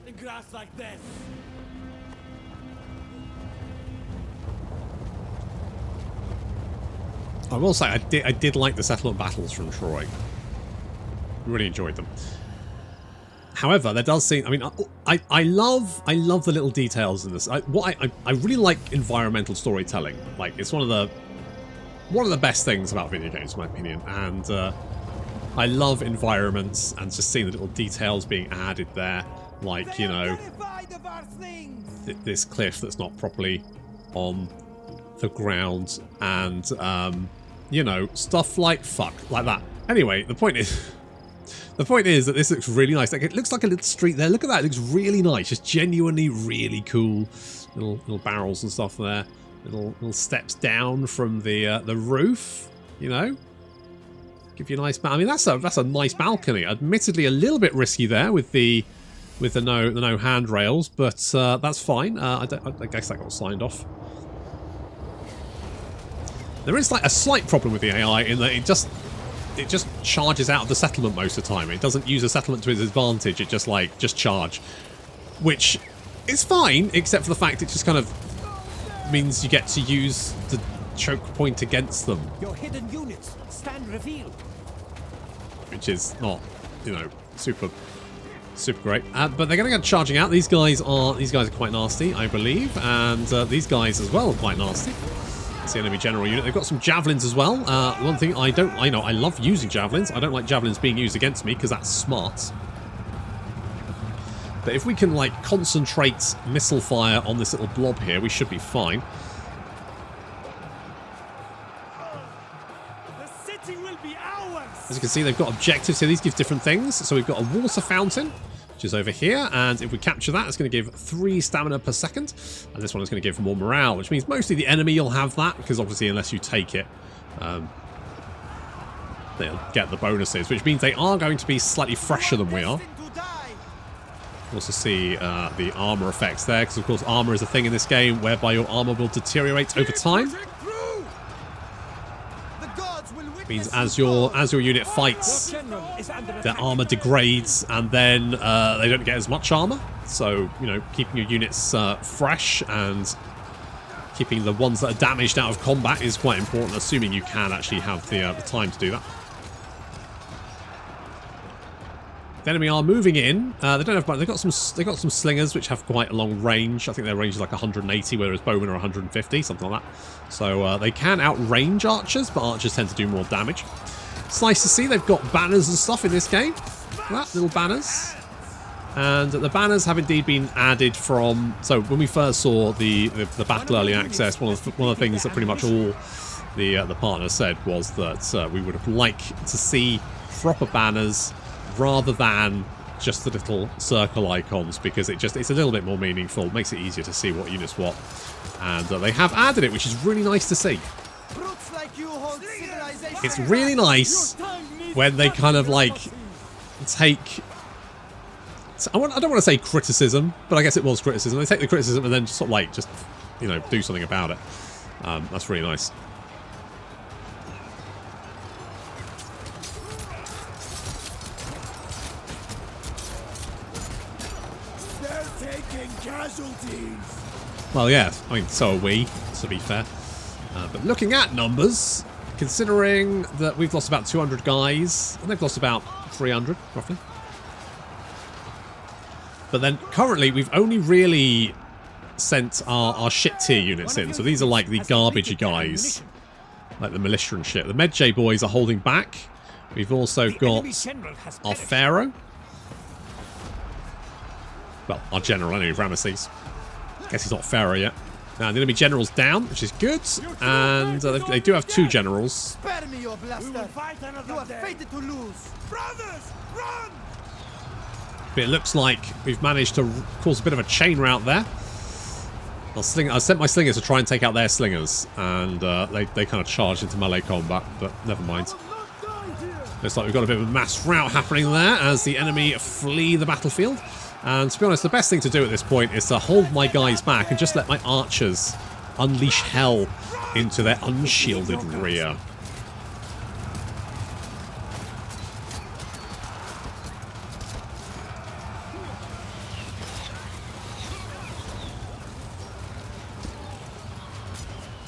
In grass like this. I will say, I did like the settlement battles from Troy. Really enjoyed them. However, there does seem... I mean, I love the little details in this. I really like environmental storytelling. Like, it's one of the best things about video games, in my opinion. And I love environments and just seeing the little details being added there. Like, you know, this cliff that's not properly on the ground, and you know, stuff like that. Anyway, the point is that this looks really nice. Like, it looks like a little street there. Look at that. It looks really nice. Just genuinely really cool. Little barrels and stuff there. Little steps down from the roof. You know, give you a nice. I mean, that's a nice balcony. Admittedly, a little bit risky there with the no handrails, but that's fine. I guess that got signed off. There is like a slight problem with the AI in that it just charges out of the settlement most of the time. It doesn't use the settlement to its advantage. It just charge, which is fine, except for the fact it just kind of means you get to use the choke point against them, Your hidden units stand revealed. which is not, you know, super great. But they're going to go charging out. These guys are quite nasty, I believe, and these guys as well are quite nasty. It's the enemy general unit. They've got some javelins as well. One thing I love using javelins. I don't like javelins being used against me because that's smart. But if we can like concentrate missile fire on this little blob here, we should be fine. The city will be ours. As you can see, they've got objectives here. These give different things. So we've got a water fountain, which is over here, and if we capture that, it's going to give 3 stamina per second, and this one is going to give more morale, which means mostly the enemy will have that, because obviously unless you take it, they'll get the bonuses, which means they are going to be slightly fresher than we are. You also see the armor effects there, because of course armor is a thing in this game whereby your armor will deteriorate over time. Means as your unit fights, their armor degrades, and then they don't get as much armor. So, you know, keeping your units fresh and keeping the ones that are damaged out of combat is quite important, assuming you can actually have the time to do that. The enemy are moving in. They don't have much. They've got some slingers which have quite a long range. I think their range is like 180, whereas bowmen are 150, something like that. So they can outrange archers, but archers tend to do more damage. It's nice to see they've got banners and stuff in this game. Look at that, little banners. And the banners have indeed been added from. So when we first saw the battle early access, one of the things that pretty much all the partners said was that we would have liked to see proper banners rather than just the little circle icons, because it's a little bit more meaningful. It makes it easier to see what units what, and they have added it, which is really nice to see. It's really nice when they kind of like take. I don't want to say criticism, but I guess it was criticism. They take the criticism and then just sort of like you know, do something about it. That's really nice. Well, yeah, I mean, so are we, to be fair. But looking at numbers, considering that we've lost about 200 guys, and they've lost about 300, roughly. But then, currently, we've only really sent our shit tier units in. So these are like the garbagey guys, like the militia and shit. The Medjay boys are holding back. We've also got our Pharaoh. Well, our general, anyway, Ramesses. Guess he's not Pharaoh yet. Now, the enemy general's down, which is good. And they do have 2 generals. Spare me your blaster. You are fated to lose. Brothers, run! But it looks like we've managed to cause a bit of a chain rout there. I sent my slingers to try and take out their slingers. And they kind of charged into melee combat, but never mind. Looks like we've got a bit of a mass rout happening there as the enemy flee the battlefield. And to be honest, the best thing to do at this point is to hold my guys back and just let my archers unleash hell into their unshielded rear.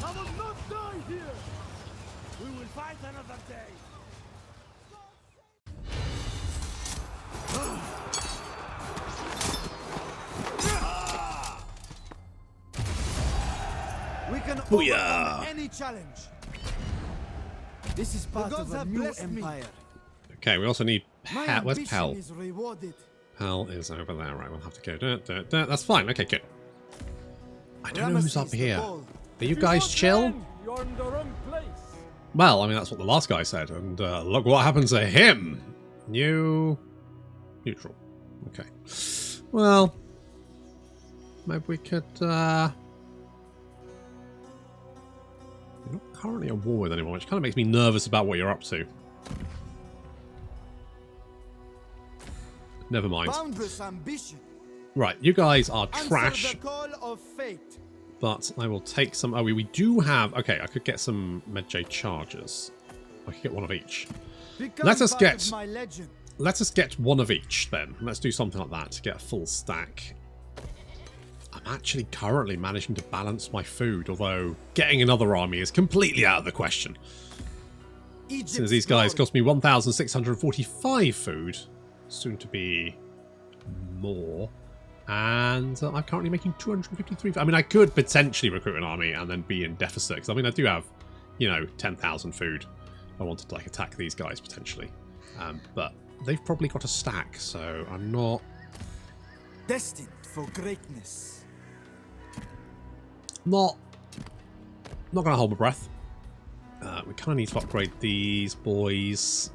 I will not die here. We will fight another day. We can Booyah! overcome any challenge. This is part of a new empire. Okay, we also need My Where's ambition Pal? is rewarded. Pal is over there. Right, we'll have to go. That's fine. Okay, good. I don't know who's up Ramesses the here. Bold. Are you guys chill? You're in the wrong place. Well, I mean, that's what the last guy said. And look what happened to him. Neutral. Okay. Well, maybe we could... You're not currently at war with anyone, which kind of makes me nervous about what you're up to. Never mind. Boundless ambition. Right, you guys are Answer trash, the call of fate. but I will take some... Oh, we do have... Okay, I could get some Medjay chargers. I could get one of each. Become Let us part get... of my legend. Let us get one of each, then. Let's do something like that to get a full stack. I'm actually currently managing to balance my food, although getting another army is completely out of the question. Since these guys cost me 1,645 food, soon to be more, and I'm currently making 253. I mean, I could potentially recruit an army and then be in deficit, because I mean, I do have, you know, 10,000 food. I wanted to like attack these guys potentially, but they've probably got a stack, so I'm not destined for greatness. Not gonna hold my breath. We kind of need to upgrade these boys.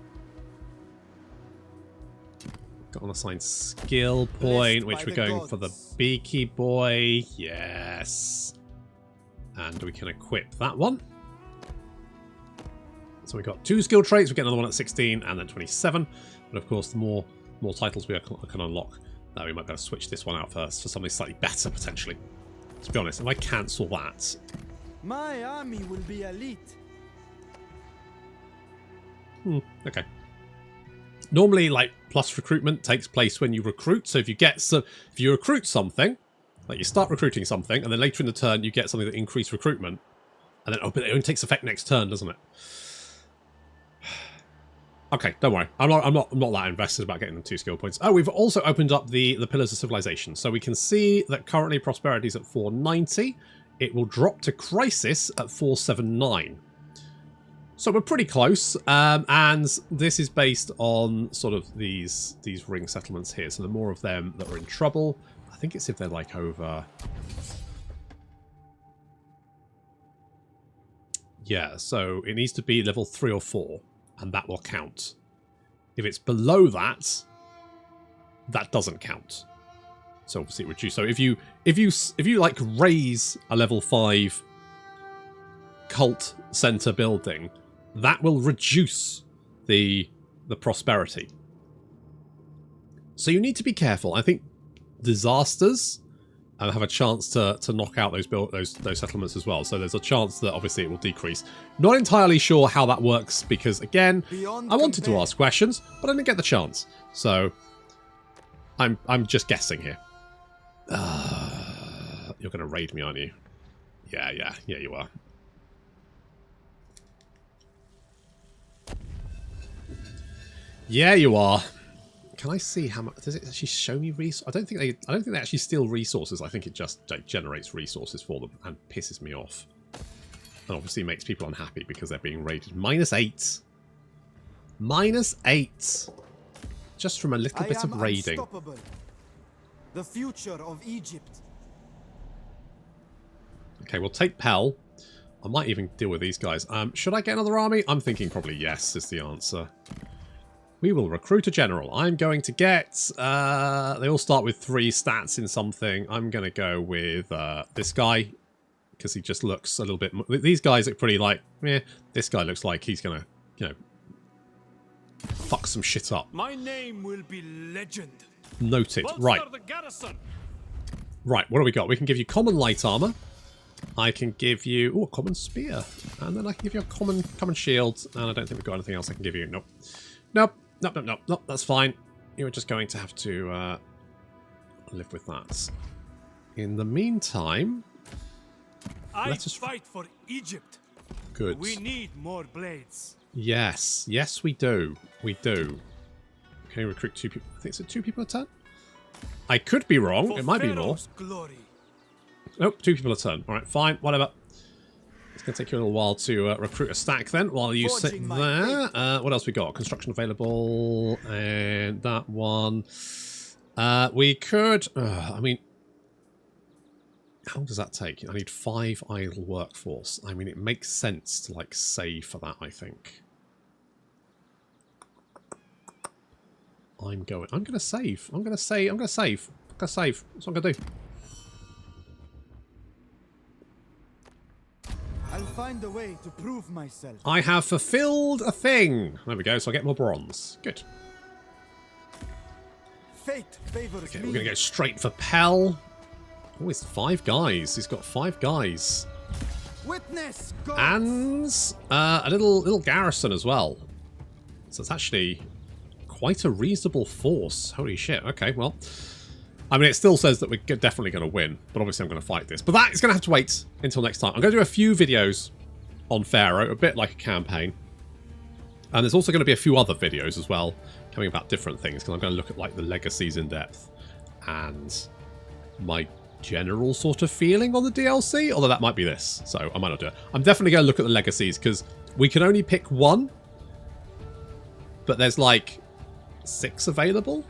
Got an assigned skill point, which we're going for the beaky boy. Yes. And we can equip that one. So we've got 2 skill traits. We get another one at 16 and then 27. But of course, the more titles we can unlock, we might be able to switch this one out first for something slightly better, potentially. To be honest, if I cancel that... My army will be elite. Okay. Normally, like, plus recruitment takes place when you recruit. So if you recruit something, like you start recruiting something, and then later in the turn you get something that increases recruitment, and then but it only takes effect next turn, doesn't it? Okay, don't worry. I'm not that invested about getting them 2 skill points. Oh, we've also opened up the Pillars of Civilization. So we can see that currently prosperity is at 490. It will drop to crisis at 479. So we're pretty close, and this is based on sort of these ring settlements here. So the more of them that are in trouble, I think it's if they're like over... Yeah, so it needs to be level 3 or 4, and that will count. If it's below that, that doesn't count. So obviously it reduces. So if you like raise a level 5 cult center building, that will reduce the prosperity. So you need to be careful. I think disasters have a chance to knock out those settlements as well. So there's a chance that obviously it will decrease. Not entirely sure how that works because again, I wanted to ask questions, but I didn't get the chance. So I'm just guessing here. You're going to raid me, aren't you? Yeah, you are. Yeah, you are. Can I see how much? Does it actually show me resources? I don't think they actually steal resources. I think it just generates resources for them and pisses me off. And obviously makes people unhappy because they're being raided. -8. -8. Just from a little bit of raiding. The future of Egypt. Okay, we'll take Pell. I might even deal with these guys. Should I get another army? I'm thinking probably yes is the answer. We will recruit a general. I'm going to get... they all start with 3 stats in something. I'm going to go with this guy. Because he just looks a little bit... These guys look pretty like... Eh, this guy looks like he's going to, you know... fuck some shit up. My name will be legend. Noted. Right. Right, what do we got? We can give you common light armor. I can give you... Oh, a common spear. And then I can give you a common shield. And I don't think we've got anything else I can give you. Nope. Nope. Nope, that's fine. You're just going to have to live with that. In the meantime, let us fight for Egypt. Good. We need more blades. Yes, we do. We do. Okay, recruit 2 people. I think it's 2 people a turn. I could be wrong. For it might Pharaoh's be more. Glory. Nope, 2 people a turn. All right, fine, whatever. It's going to take you a little while to recruit a stack then, while you sit there. What else we got? Construction available, and that one. We could... I mean... How long does that take? I need 5 idle workforce. I mean, it makes sense to, like, save for that, I think. I'm going to save. I'm going to save. That's what I'm going to do. I'll find a way to prove myself. I have fulfilled a thing. There we go. So I get more bronze. Good. Fate favors Okay, me. we're going to go straight for Pell. Oh, it's 5 guys. He's got 5 guys. Witness And a little garrison as well. So it's actually quite a reasonable force. Holy shit. Okay, well. I mean, it still says that we're definitely going to win, but obviously I'm going to fight this. But that is going to have to wait until next time. I'm going to do a few videos on Pharaoh, a bit like a campaign. And there's also going to be a few other videos as well, coming about different things, because I'm going to look at like the legacies in depth and my general sort of feeling on the DLC, although that might be this, so I might not do it. I'm definitely going to look at the legacies, because we can only pick one, but there's like 6 available,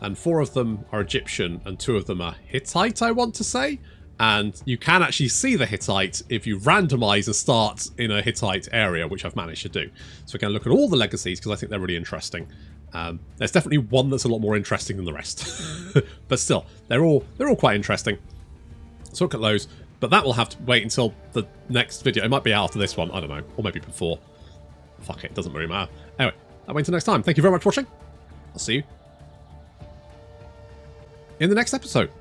and 4 of them are Egyptian and 2 of them are Hittite, I want to say. And you can actually see the Hittite if you randomize and start in a Hittite area, which I've managed to do. So we're going to look at all the legacies because I think they're really interesting. There's definitely one that's a lot more interesting than the rest. But still, they're all quite interesting. So look at those. But that will have to wait until the next video. It might be after this one, I don't know. Or maybe before. Fuck it, doesn't really matter. Anyway, that wait until next time. Thank you very much for watching. I'll see you in the next episode.